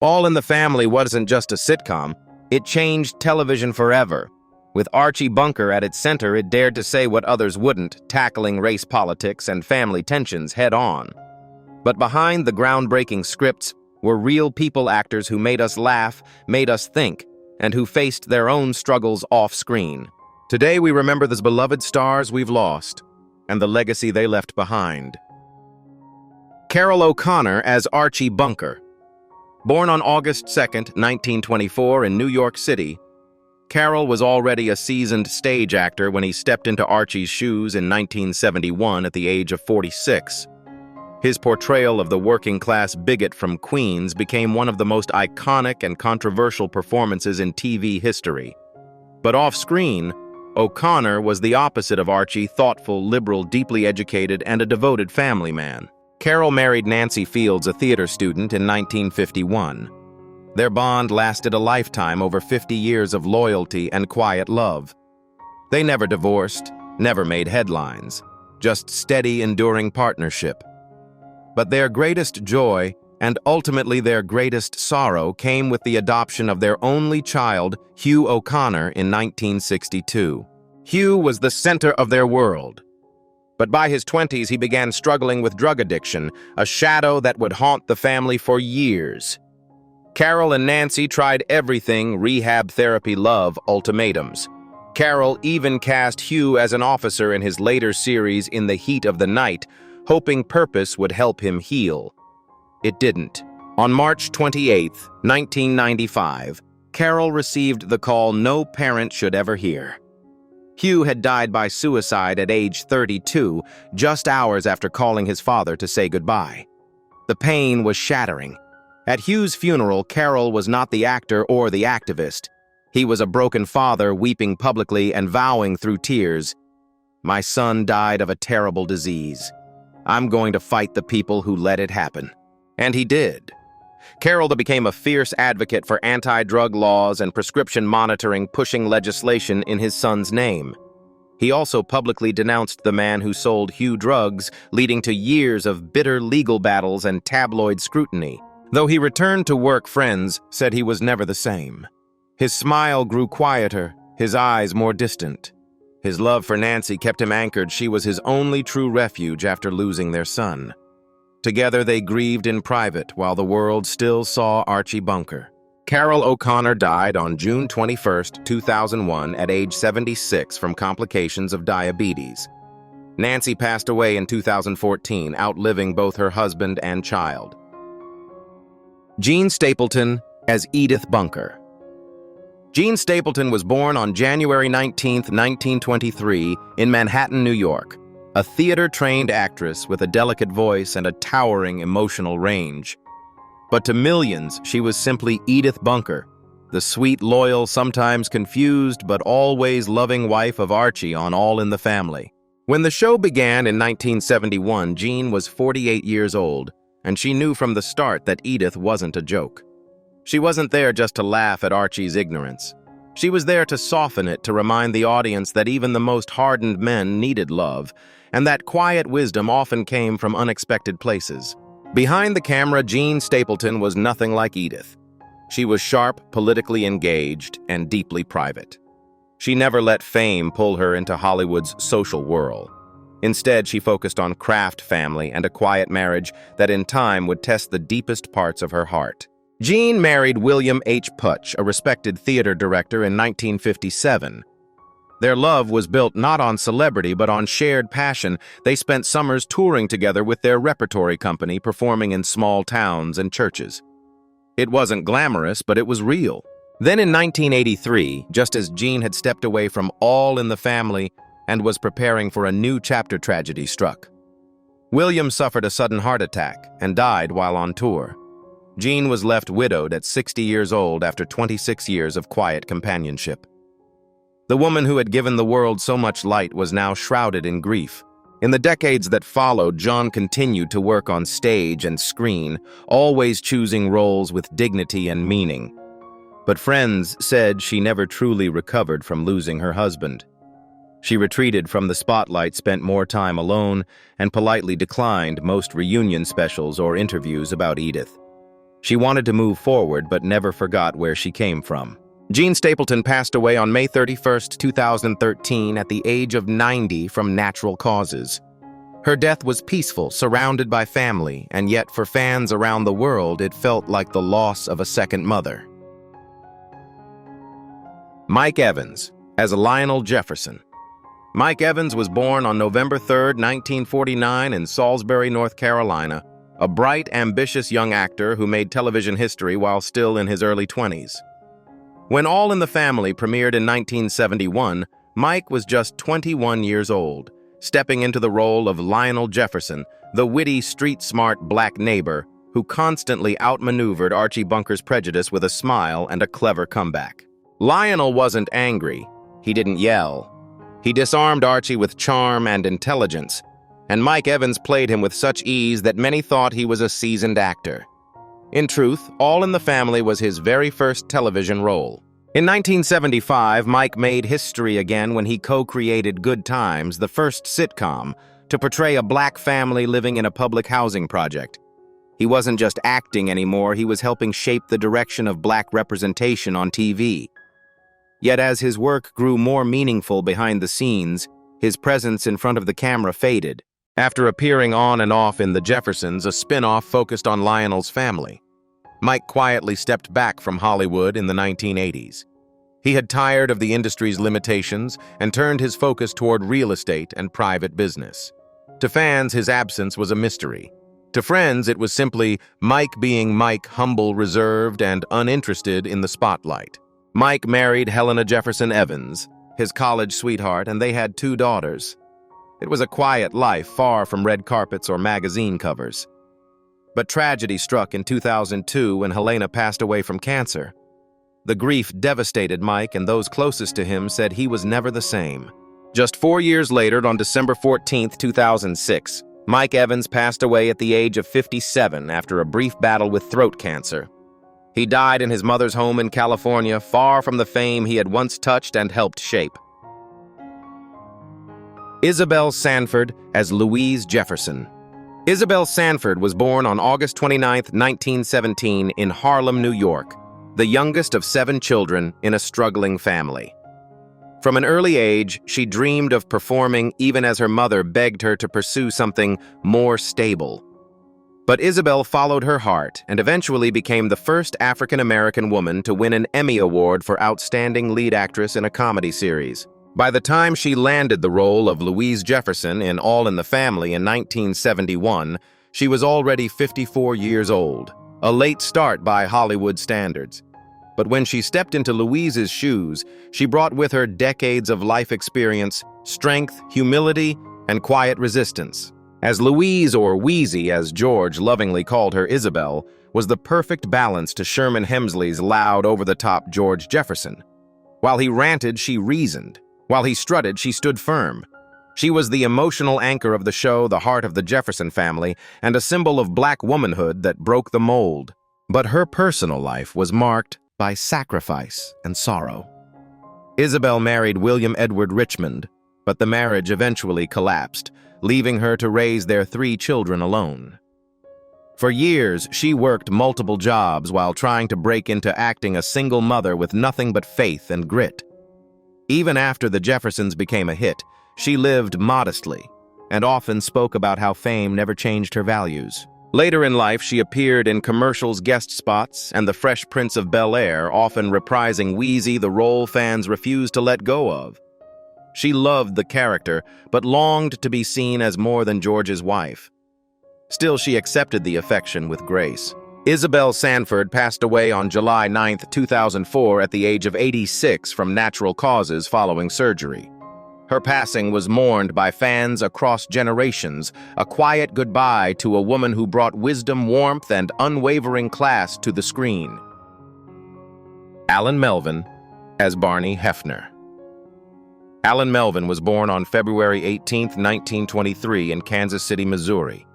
All in the Family wasn't just a sitcom, it changed television forever. With Archie Bunker at its center, it dared to say what others wouldn't, tackling race politics and family tensions head-on. But behind the groundbreaking scripts were real people actors who made us laugh, made us think, and who faced their own struggles off-screen. Today we remember the beloved stars we've lost, and the legacy they left behind. Carroll O'Connor as Archie Bunker. Born on August 2, 1924 in New York City, Carroll was already a seasoned stage actor when he stepped into Archie's shoes in 1971 at the age of 46. His portrayal of the working-class bigot from Queens became one of the most iconic and controversial performances in TV history. But off-screen, O'Connor was the opposite of Archie, thoughtful, liberal, deeply educated, and a devoted family man. Carroll married Nancy Fields, a theater student, in 1951. Their bond lasted a lifetime, over 50 years of loyalty and quiet love. They never divorced, never made headlines, just steady, enduring partnership. But their greatest joy, and ultimately their greatest sorrow, came with the adoption of their only child, Hugh O'Connor, in 1962. Hugh was the center of their world. But by his 20s, he began struggling with drug addiction, a shadow that would haunt the family for years. Carroll and Nancy tried everything: rehab, therapy, love, ultimatums. Carroll even cast Hugh as an officer in his later series In the Heat of the Night, hoping purpose would help him heal. It didn't. On March 28, 1995, Carroll received the call no parent should ever hear. Hugh had died by suicide at age 32, just hours after calling his father to say goodbye. The pain was shattering. At Hugh's funeral, Carroll was not the actor or the activist. He was a broken father, weeping publicly and vowing through tears, "My son died of a terrible disease. I'm going to fight the people who let it happen." And he did. Carroll became a fierce advocate for anti-drug laws and prescription monitoring, pushing legislation in his son's name. He also publicly denounced the man who sold Hugh drugs, leading to years of bitter legal battles and tabloid scrutiny. Though he returned to work, friends said he was never the same. His smile grew quieter, his eyes more distant. His love for Nancy kept him anchored. She was his only true refuge after losing their son. Together they grieved in private while the world still saw Archie Bunker. Carroll O'Connor died on June 21, 2001 at age 76 from complications of diabetes. Nancy passed away in 2014, outliving both her husband and child. Jean Stapleton as Edith Bunker. Jean Stapleton was born on January 19, 1923, in Manhattan, New York. A theater-trained actress with a delicate voice and a towering emotional range. But to millions, she was simply Edith Bunker, the sweet, loyal, sometimes confused, but always loving wife of Archie on All in the Family. When the show began in 1971, Jean was 48 years old, and she knew from the start that Edith wasn't a joke. She wasn't there just to laugh at Archie's ignorance. She was there to soften it, to remind the audience that even the most hardened men needed love, and that quiet wisdom often came from unexpected places. Behind the camera, Jean Stapleton was nothing like Edith. She was sharp, politically engaged, and deeply private. She never let fame pull her into Hollywood's social whirl. Instead, she focused on craft, family, and a quiet marriage that in time would test the deepest parts of her heart. Jean married William H. Putch, a respected theater director, in 1957. Their love was built not on celebrity, but on shared passion. They spent summers touring together with their repertory company, performing in small towns and churches. It wasn't glamorous, but it was real. Then in 1983, just as Jean had stepped away from All in the Family and was preparing for a new chapter, tragedy struck. William suffered a sudden heart attack and died while on tour. Jean was left widowed at 60 years old after 26 years of quiet companionship. The woman who had given the world so much light was now shrouded in grief. In the decades that followed, John continued to work on stage and screen, always choosing roles with dignity and meaning. But friends said she never truly recovered from losing her husband. She retreated from the spotlight, spent more time alone, and politely declined most reunion specials or interviews about Edith. She wanted to move forward but never forgot where she came from. Jean Stapleton passed away on May 31, 2013 at the age of 90 from natural causes. Her death was peaceful, surrounded by family, and yet for fans around the world it felt like the loss of a second mother. Mike Evans as Lionel Jefferson. Mike Evans was born on November 3, 1949 in Salisbury, North Carolina, a bright, ambitious young actor who made television history while still in his early 20s. When All in the Family premiered in 1971, Mike was just 21 years old, stepping into the role of Lionel Jefferson, the witty, street-smart black neighbor who constantly outmaneuvered Archie Bunker's prejudice with a smile and a clever comeback. Lionel wasn't angry. He didn't yell. He disarmed Archie with charm and intelligence, and Mike Evans played him with such ease that many thought he was a seasoned actor. In truth, All in the Family was his very first television role. In 1975, Mike made history again when he co-created Good Times, the first sitcom, to portray a black family living in a public housing project. He wasn't just acting anymore, he was helping shape the direction of black representation on TV. Yet as his work grew more meaningful behind the scenes, his presence in front of the camera faded. After appearing on and off in The Jeffersons, a spin-off focused on Lionel's family, Mike quietly stepped back from Hollywood in the 1980s. He had tired of the industry's limitations and turned his focus toward real estate and private business. To fans, his absence was a mystery. To friends, it was simply Mike being Mike, humble, reserved, and uninterested in the spotlight. Mike married Helena Jefferson Evans, his college sweetheart, and they had 2 daughters. It was a quiet life, far from red carpets or magazine covers. But tragedy struck in 2002 when Helena passed away from cancer. The grief devastated Mike, and those closest to him said he was never the same. Just 4 years later, on December 14, 2006, Mike Evans passed away at the age of 57 after a brief battle with throat cancer. He died in his mother's home in California, far from the fame he had once touched and helped shape. Isabel Sanford as Louise Jefferson. Isabel Sanford was born on August 29, 1917 in Harlem, New York, the youngest of 7 children in a struggling family. From an early age, she dreamed of performing even as her mother begged her to pursue something more stable. But Isabel followed her heart and eventually became the first African-American woman to win an Emmy Award for Outstanding Lead Actress in a Comedy Series. By the time she landed the role of Louise Jefferson in All in the Family in 1971, she was already 54 years old, a late start by Hollywood standards. But when she stepped into Louise's shoes, she brought with her decades of life experience, strength, humility, and quiet resistance. As Louise, or Wheezy as George lovingly called her Isabel, was the perfect balance to Sherman Hemsley's loud, over-the-top George Jefferson. While he ranted, she reasoned. While he strutted, she stood firm. She was the emotional anchor of the show, the heart of the Jefferson family, and a symbol of black womanhood that broke the mold. But her personal life was marked by sacrifice and sorrow. Isabel married William Edward Richmond, but the marriage eventually collapsed, leaving her to raise their 3 children alone. For years, she worked multiple jobs while trying to break into acting, a single mother with nothing but faith and grit. Even after The Jeffersons became a hit, she lived modestly and often spoke about how fame never changed her values. Later in life, she appeared in commercials, guest spots, and The Fresh Prince of Bel-Air, often reprising Wheezy, the role fans refused to let go of. She loved the character, but longed to be seen as more than George's wife. Still, she accepted the affection with grace. Isabel Sanford passed away on July 9, 2004 at the age of 86 from natural causes following surgery. Her passing was mourned by fans across generations, a quiet goodbye to a woman who brought wisdom, warmth, and unwavering class to the screen. Allan Melvin as Barney Hefner. Allan Melvin was born on February 18, 1923 in Kansas City, Missouri,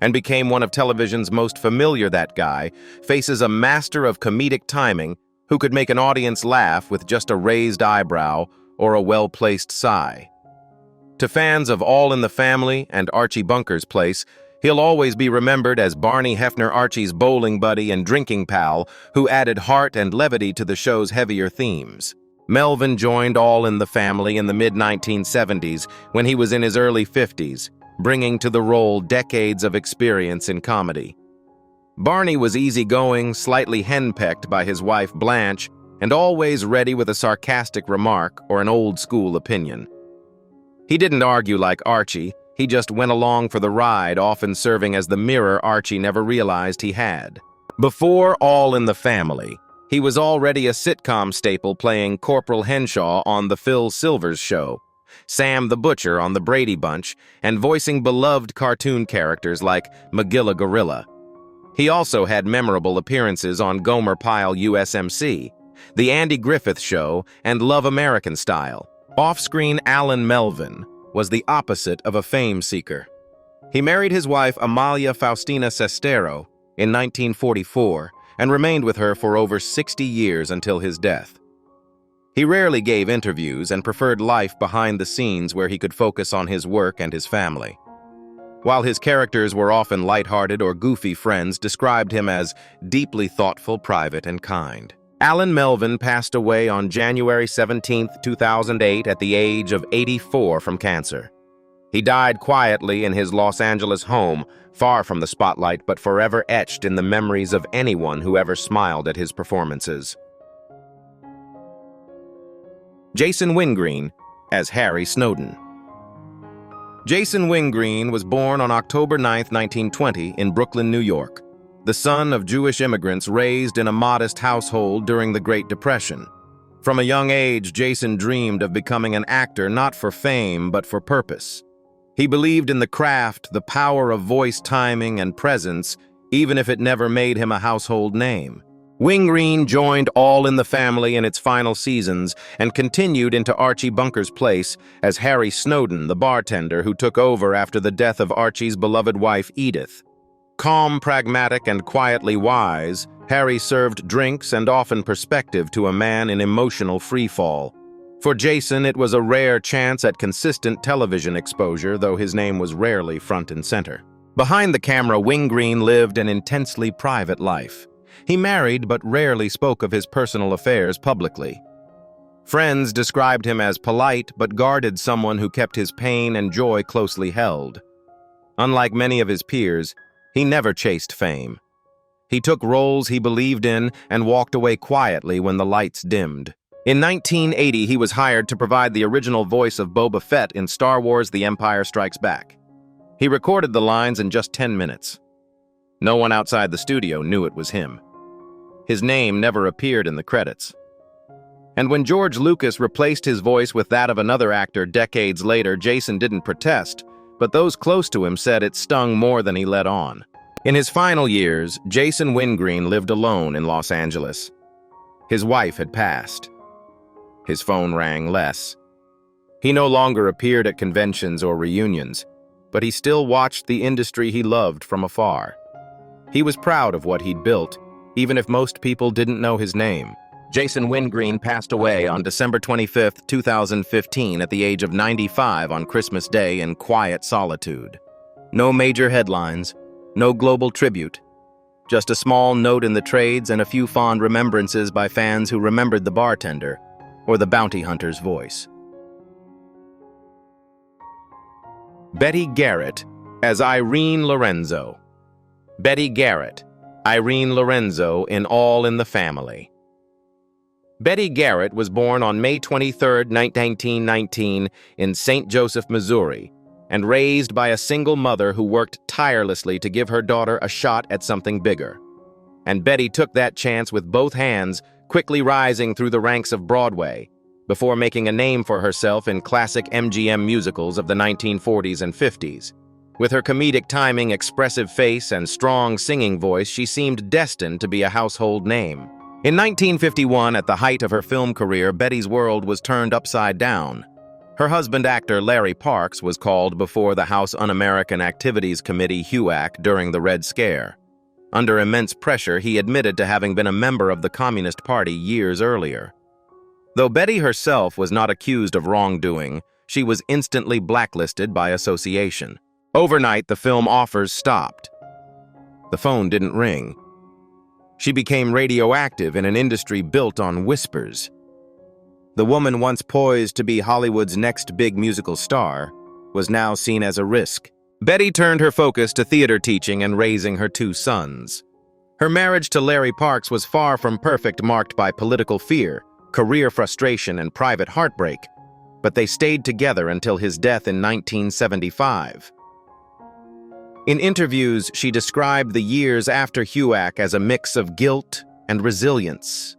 and became one of television's most familiar. That guy faces a master of comedic timing who could make an audience laugh with just a raised eyebrow or a well-placed sigh. To fans of All in the Family and Archie Bunker's place, He'll always be remembered as Barney Hefner Archie's bowling buddy and drinking pal who added heart and levity to the show's heavier themes. Melvin joined All in the Family in the mid-1970s when he was in his early 50s, bringing to the role decades of experience in comedy. Barney was easygoing, slightly henpecked by his wife Blanche, and always ready with a sarcastic remark or an old-school opinion. He didn't argue like Archie. He just went along for the ride, often serving as the mirror Archie never realized he had. Before All in the Family, he was already a sitcom staple playing Corporal Henshaw on The Phil Silvers Show, Sam the Butcher on The Brady Bunch, and voicing beloved cartoon characters like Magilla Gorilla. He also had memorable appearances on Gomer Pyle USMC, The Andy Griffith Show, and Love American Style. Off-screen Allan Melvin was the opposite of a fame seeker. He married his wife Amalia Faustina Sestero in 1944 and remained with her for over 60 years until his death. He rarely gave interviews and preferred life behind the scenes where he could focus on his work and his family. While his characters were often lighthearted or goofy, friends described him as deeply thoughtful, private, and kind. Allan Melvin passed away on January 17, 2008 at the age of 84 from cancer. He died quietly in his Los Angeles home, far from the spotlight but forever etched in the memories of anyone who ever smiled at his performances. Jason Wingreen as Harry Snowden. Jason Wingreen was born on October 9, 1920 in Brooklyn, New York, the son of Jewish immigrants raised in a modest household during the Great Depression. From a young age, Jason dreamed of becoming an actor not for fame but for purpose. He believed in the craft, the power of voice timing and presence, even if it never made him a household name. Wingreen joined All in the Family in its final seasons and continued into Archie Bunker's place as Harry Snowden, the bartender who took over after the death of Archie's beloved wife Edith. Calm, pragmatic, and quietly wise, Harry served drinks and often perspective to a man in emotional freefall. For Jason, it was a rare chance at consistent television exposure, though his name was rarely front and center. Behind the camera, Wingreen lived an intensely private life. He married but rarely spoke of his personal affairs publicly. Friends described him as polite but guarded, someone who kept his pain and joy closely held. Unlike many of his peers, he never chased fame. He took roles he believed in and walked away quietly when the lights dimmed. In 1980, he was hired to provide the original voice of Boba Fett in Star Wars: The Empire Strikes Back. He recorded the lines in just 10 minutes. No one outside the studio knew it was him. His name never appeared in the credits. And when George Lucas replaced his voice with that of another actor decades later, Jason didn't protest, but those close to him said it stung more than he let on. In his final years, Jason Wingreen lived alone in Los Angeles. His wife had passed. His phone rang less. He no longer appeared at conventions or reunions, but he still watched the industry he loved from afar. He was proud of what he'd built, even if most people didn't know his name. Jason Wingreen passed away on December 25, 2015 at the age of 95 on Christmas Day in quiet solitude. No major headlines, no global tribute, just a small note in the trades and a few fond remembrances by fans who remembered the bartender or the bounty hunter's voice. Betty Garrett as Irene Lorenzo. Betty Garrett, Irene Lorenzo in All in the Family. Betty Garrett was born on May 23, 1919 in St. Joseph, Missouri, and raised by a single mother who worked tirelessly to give her daughter a shot at something bigger. And Betty took that chance with both hands, quickly rising through the ranks of Broadway, before making a name for herself in classic MGM musicals of the 1940s and 50s. With her comedic timing, expressive face, and strong singing voice, she seemed destined to be a household name. In 1951, at the height of her film career, Betty's world was turned upside down. Her husband, actor Larry Parks, was called before the House Un-American Activities Committee HUAC during the Red Scare. Under immense pressure, he admitted to having been a member of the Communist Party years earlier. Though Betty herself was not accused of wrongdoing, she was instantly blacklisted by association. Overnight, the film offers stopped. The phone didn't ring. She became radioactive in an industry built on whispers. The woman once poised to be Hollywood's next big musical star was now seen as a risk. Betty turned her focus to theater teaching and raising her two sons. Her marriage to Larry Parks was far from perfect, marked by political fear, career frustration, and private heartbreak, but they stayed together until his death in 1975. In interviews, she described the years after HUAC as a mix of guilt and resilience.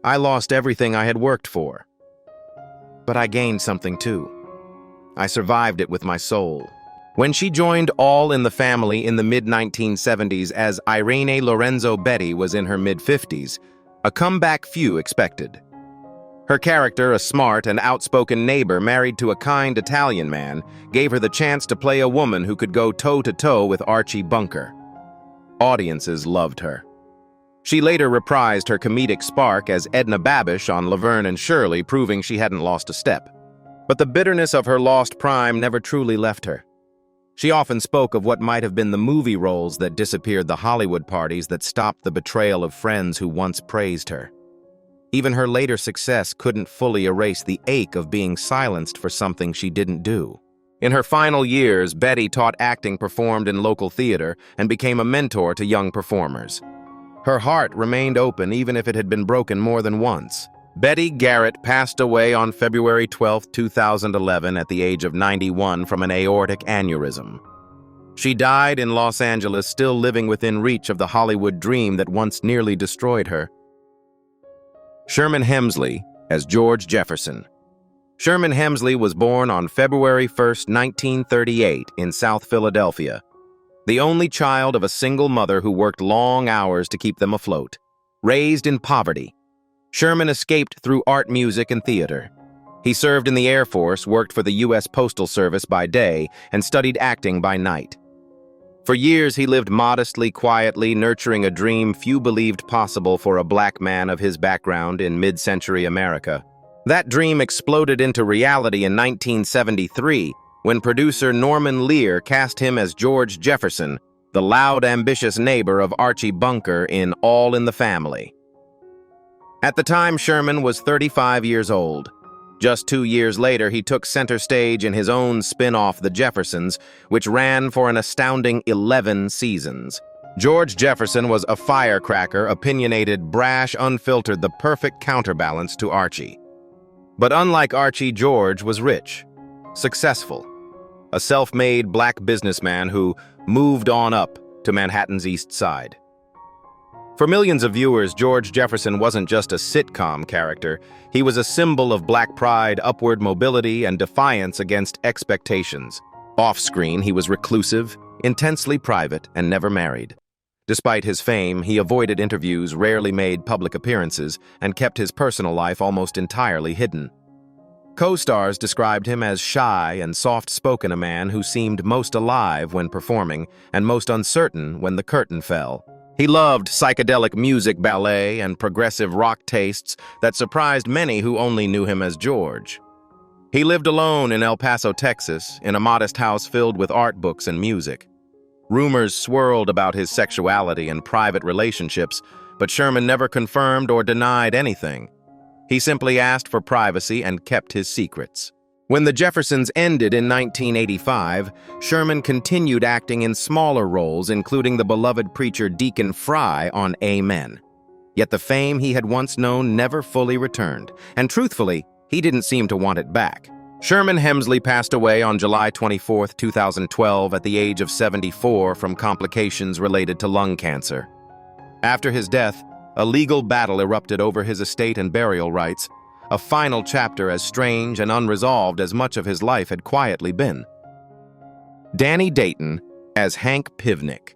"I lost everything I had worked for, but I gained something too. I survived it with my soul." When she joined All in the Family in the mid-1970s as Irene Lorenzo, Betty was in her mid-50s, a comeback few expected. Her character, a smart and outspoken neighbor married to a kind Italian man, gave her the chance to play a woman who could go toe-to-toe with Archie Bunker. Audiences loved her. She later reprised her comedic spark as Edna Babish on Laverne and Shirley, proving she hadn't lost a step. But the bitterness of her lost prime never truly left her. She often spoke of what might have been the movie roles that disappeared, the Hollywood parties that stopped the betrayal of friends who once praised her. Even her later success couldn't fully erase the ache of being silenced for something she didn't do. In her final years, Betty taught acting, performed in local theater, and became a mentor to young performers. Her heart remained open even if it had been broken more than once. Betty Garrett passed away on February 12, 2011 at the age of 91 from an aortic aneurysm. She died in Los Angeles, still living within reach of the Hollywood dream that once nearly destroyed her. Sherman Hemsley as George Jefferson. Sherman Hemsley was born on February 1, 1938 in South Philadelphia, the only child of a single mother who worked long hours to keep them afloat. Raised in poverty, Sherman escaped through art, music, and theater. He served in the Air Force, worked for the U.S. Postal Service by day, and studied acting by night. For years, he lived modestly, quietly, nurturing a dream few believed possible for a black man of his background in mid-century America. That dream exploded into reality in 1973, when producer Norman Lear cast him as George Jefferson, the loud, ambitious neighbor of Archie Bunker in All in the Family. At the time, Sherman was 35 years old. Just 2 years later, he took center stage in his own spin-off, The Jeffersons, which ran for an astounding 11 seasons. George Jefferson was a firecracker, opinionated, brash, unfiltered, the perfect counterbalance to Archie. But unlike Archie, George was rich, successful, a self-made black businessman who moved on up to Manhattan's East Side. For millions of viewers, George Jefferson wasn't just a sitcom character. He was a symbol of black pride, upward mobility, and defiance against expectations. Off-screen, he was reclusive, intensely private, and never married. Despite his fame, he avoided interviews, rarely made public appearances, and kept his personal life almost entirely hidden. Co-stars described him as shy and soft-spoken, a man who seemed most alive when performing and most uncertain when the curtain fell. He loved psychedelic music, ballet, and progressive rock tastes that surprised many who only knew him as George. He lived alone in El Paso, Texas, in a modest house filled with art books and music. Rumors swirled about his sexuality and private relationships, but Sherman never confirmed or denied anything. He simply asked for privacy and kept his secrets. When The Jeffersons ended in 1985, Sherman continued acting in smaller roles, including the beloved preacher Deacon Fry on Amen. Yet the fame he had once known never fully returned, and truthfully, he didn't seem to want it back. Sherman Hemsley passed away on July 24, 2012, at the age of 74 from complications related to lung cancer. After his death, a legal battle erupted over his estate and burial rights, a final chapter as strange and unresolved as much of his life had quietly been. Danny Dayton as Hank Pivnik.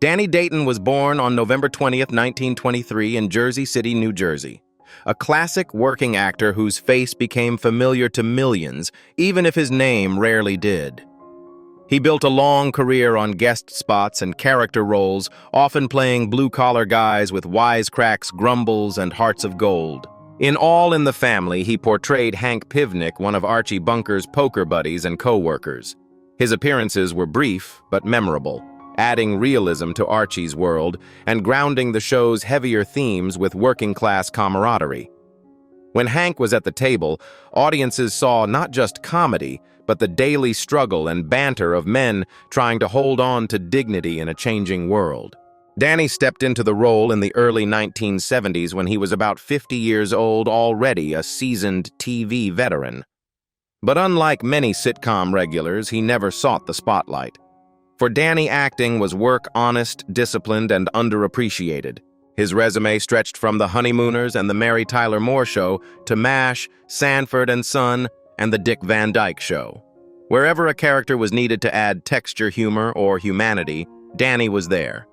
Danny Dayton was born on November 20, 1923 in Jersey City, New Jersey. A classic working actor whose face became familiar to millions, even if his name rarely did. He built a long career on guest spots and character roles, often playing blue-collar guys with wisecracks, grumbles, and hearts of gold. In All in the Family, he portrayed Hank Pivnik, one of Archie Bunker's poker buddies and co-workers. His appearances were brief but memorable, adding realism to Archie's world and grounding the show's heavier themes with working-class camaraderie. When Hank was at the table, audiences saw not just comedy, but the daily struggle and banter of men trying to hold on to dignity in a changing world. Danny stepped into the role in the early 1970s when he was about 50 years old, already a seasoned TV veteran. But unlike many sitcom regulars, he never sought the spotlight. For Danny, acting was work honest, disciplined, and underappreciated. His resume stretched from The Honeymooners and The Mary Tyler Moore Show to MASH, Sanford and Son, and The Dick Van Dyke Show. Wherever a character was needed to add texture, humor, or humanity, Danny was there.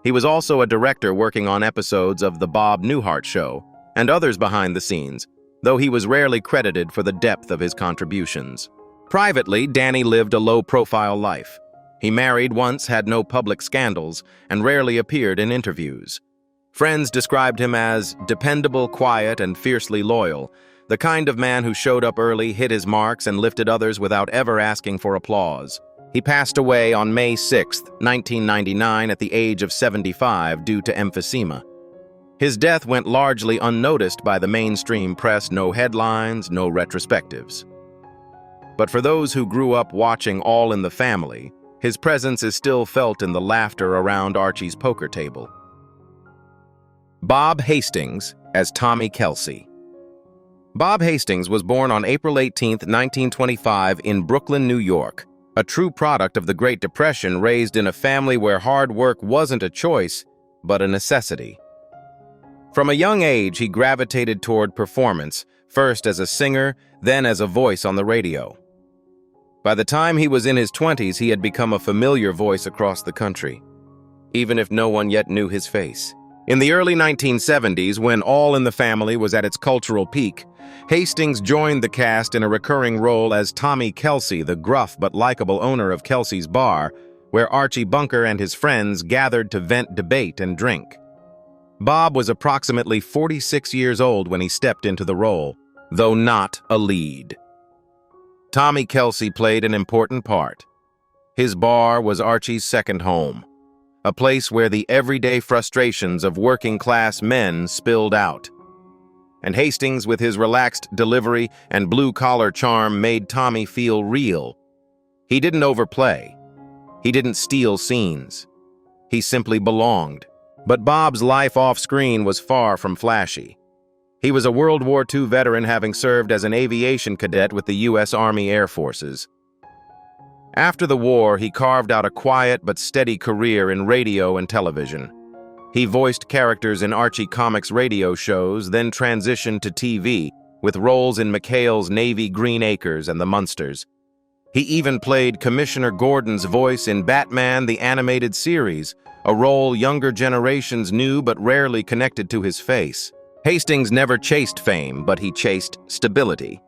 He was also a director working on episodes of The Bob Newhart Show and others behind the scenes, though he was rarely credited for the depth of his contributions. Privately, Danny lived a low-profile life. He married once, had no public scandals, and rarely appeared in interviews. Friends described him as dependable, quiet, and fiercely loyal, the kind of man who showed up early, hit his marks, and lifted others without ever asking for applause. He passed away on May 6, 1999, at the age of 75 due to emphysema. His death went largely unnoticed by the mainstream press, no headlines, no retrospectives. But for those who grew up watching All in the Family, his presence is still felt in the laughter around Archie's poker table. Bob Hastings as Tommy Kelsey. Bob Hastings was born on April 18, 1925 in Brooklyn, New York, a true product of the Great Depression, raised in a family where hard work wasn't a choice, but a necessity. From a young age, he gravitated toward performance, first as a singer, then as a voice on the radio. By the time he was in his 20s, he had become a familiar voice across the country, even if no one yet knew his face. In the early 1970s, when All in the Family was at its cultural peak, Hastings joined the cast in a recurring role as Tommy Kelsey, the gruff but likable owner of Kelsey's Bar, where Archie Bunker and his friends gathered to vent, debate, and drink. Bob was approximately 46 years old when he stepped into the role, though not a lead. Tommy Kelsey played an important part. His bar was Archie's second home, a place where the everyday frustrations of working-class men spilled out. And Hastings, with his relaxed delivery and blue-collar charm, made Tommy feel real. He didn't overplay. He didn't steal scenes. He simply belonged. But Bob's life off-screen was far from flashy. He was a World War II veteran, having served as an aviation cadet with the U.S. Army Air Forces. After the war, he carved out a quiet but steady career in radio and television. He voiced characters in Archie Comics radio shows, then transitioned to TV, with roles in McHale's Navy Green Acres and The Munsters. He even played Commissioner Gordon's voice in Batman the Animated Series, a role younger generations knew but rarely connected to his face. Hastings never chased fame, but he chased stability.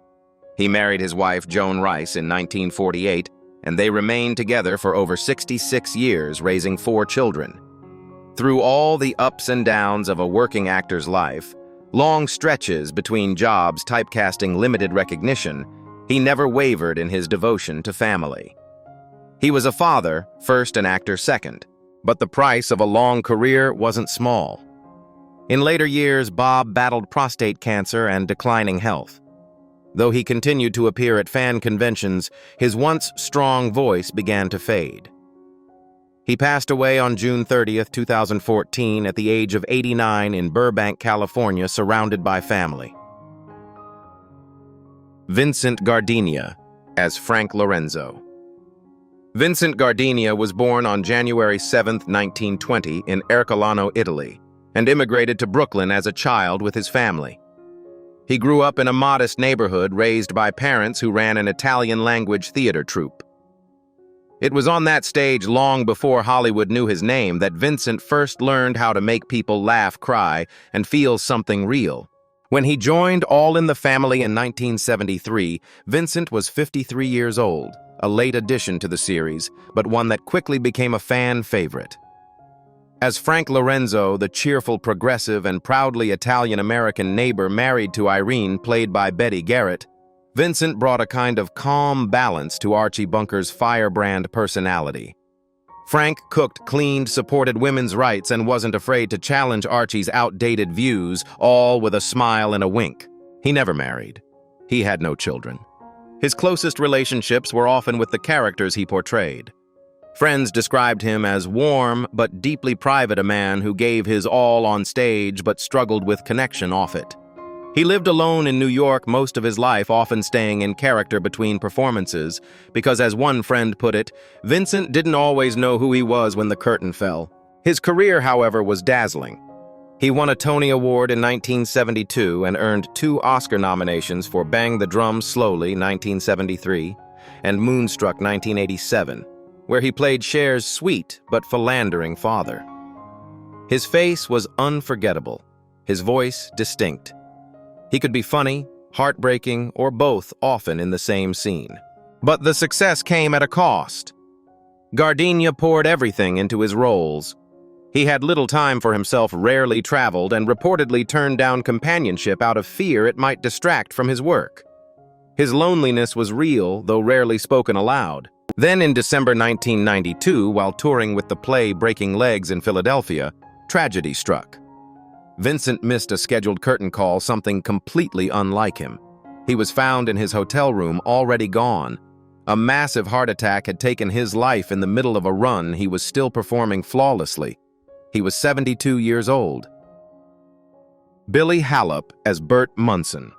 He married his wife, Joan Rice, in 1948, and they remained together for over 66 years, raising 4 children. Through all the ups and downs of a working actor's life, long stretches between jobs typecasting limited recognition, he never wavered in his devotion to family. He was a father, first, an actor second, but the price of a long career wasn't small. In later years, Bob battled prostate cancer and declining health. Though he continued to appear at fan conventions, his once strong voice began to fade. He passed away on June 30, 2014, at the age of 89 in Burbank, California, surrounded by family. Vincent Gardenia as Frank Lorenzo. Vincent Gardenia was born on January 7, 1920, in Ercolano, Italy, and immigrated to Brooklyn as a child with his family. He grew up in a modest neighborhood, raised by parents who ran an Italian-language theater troupe. It was on that stage, long before Hollywood knew his name, that Vincent first learned how to make people laugh, cry, and feel something real. When he joined All in the Family in 1973, Vincent was 53 years old, a late addition to the series, but one that quickly became a fan favorite. As Frank Lorenzo, the cheerful, progressive, and proudly Italian-American neighbor married to Irene, played by Betty Garrett, Vincent brought a kind of calm balance to Archie Bunker's firebrand personality. Frank cooked, cleaned, supported women's rights, and wasn't afraid to challenge Archie's outdated views, all with a smile and a wink. He never married. He had no children. His closest relationships were often with the characters he portrayed. Friends described him as warm but deeply private, a man who gave his all on stage but struggled with connection off it. He lived alone in New York most of his life, often staying in character between performances, because as one friend put it, Vincent didn't always know who he was when the curtain fell. His career, however, was dazzling. He won a Tony Award in 1972 and earned 2 Oscar nominations for Bang the Drum Slowly, 1973, and Moonstruck, 1987, where he played Cher's sweet but philandering father. His face was unforgettable, his voice distinct. He could be funny, heartbreaking, or both, often in the same scene. But the success came at a cost. Gardenia poured everything into his roles. He had little time for himself, rarely traveled, and reportedly turned down companionship out of fear it might distract from his work. His loneliness was real, though rarely spoken aloud. Then in December 1992, while touring with the play Breaking Legs in Philadelphia, tragedy struck. Vincent missed a scheduled curtain call, something completely unlike him. He was found in his hotel room, already gone. A massive heart attack had taken his life in the middle of a run he was still performing flawlessly. He was 72 years old. Billy Halop as Bert Munson.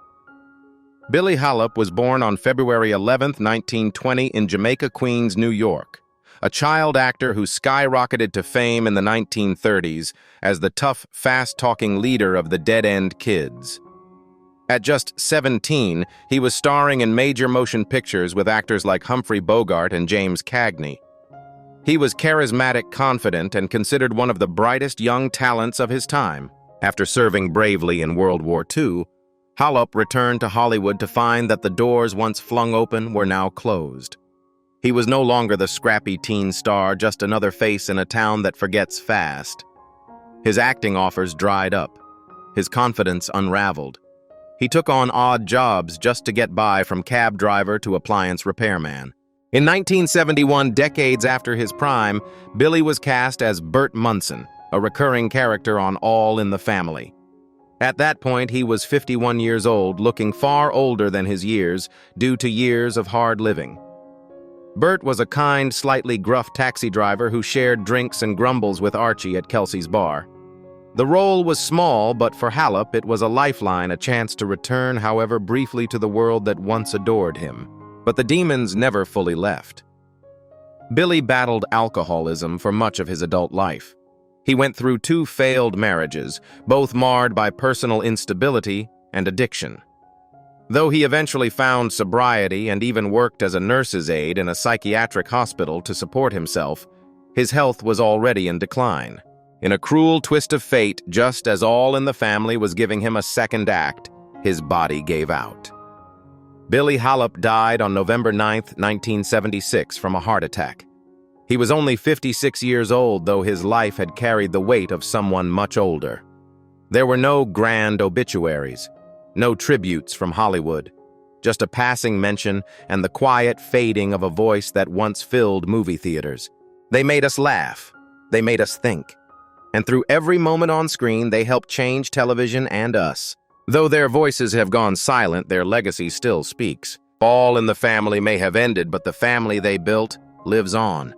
Billy Halop was born on February 11, 1920 in Jamaica, Queens, New York. A child actor who skyrocketed to fame in the 1930s as the tough, fast-talking leader of the Dead End Kids. At just 17, he was starring in major motion pictures with actors like Humphrey Bogart and James Cagney. He was charismatic, confident, and considered one of the brightest young talents of his time. After serving bravely in World War II, Halop returned to Hollywood to find that the doors once flung open were now closed. He was no longer the scrappy teen star, just another face in a town that forgets fast. His acting offers dried up. His confidence unraveled. He took on odd jobs just to get by, from cab driver to appliance repairman. In 1971, decades after his prime, Billy was cast as Bert Munson, a recurring character on All in the Family. At that point, he was 51 years old, looking far older than his years due to years of hard living. Bert was a kind, slightly gruff taxi driver who shared drinks and grumbles with Archie at Kelsey's bar. The role was small, but for Halop it was a lifeline, a chance to return, however briefly, to the world that once adored him. But the demons never fully left. Billy battled alcoholism for much of his adult life. He went through 2 failed marriages, both marred by personal instability and addiction. Though he eventually found sobriety and even worked as a nurse's aide in a psychiatric hospital to support himself, his health was already in decline. In a cruel twist of fate, just as All in the Family was giving him a second act, his body gave out. Billy Halop died on November 9, 1976, from a heart attack. He was only 56 years old, though his life had carried the weight of someone much older. There were no grand obituaries. No tributes from Hollywood, just a passing mention and the quiet fading of a voice that once filled movie theaters. They made us laugh. They made us think. And through every moment on screen, they helped change television and us. Though their voices have gone silent, their legacy still speaks. All in the Family may have ended, but the family they built lives on.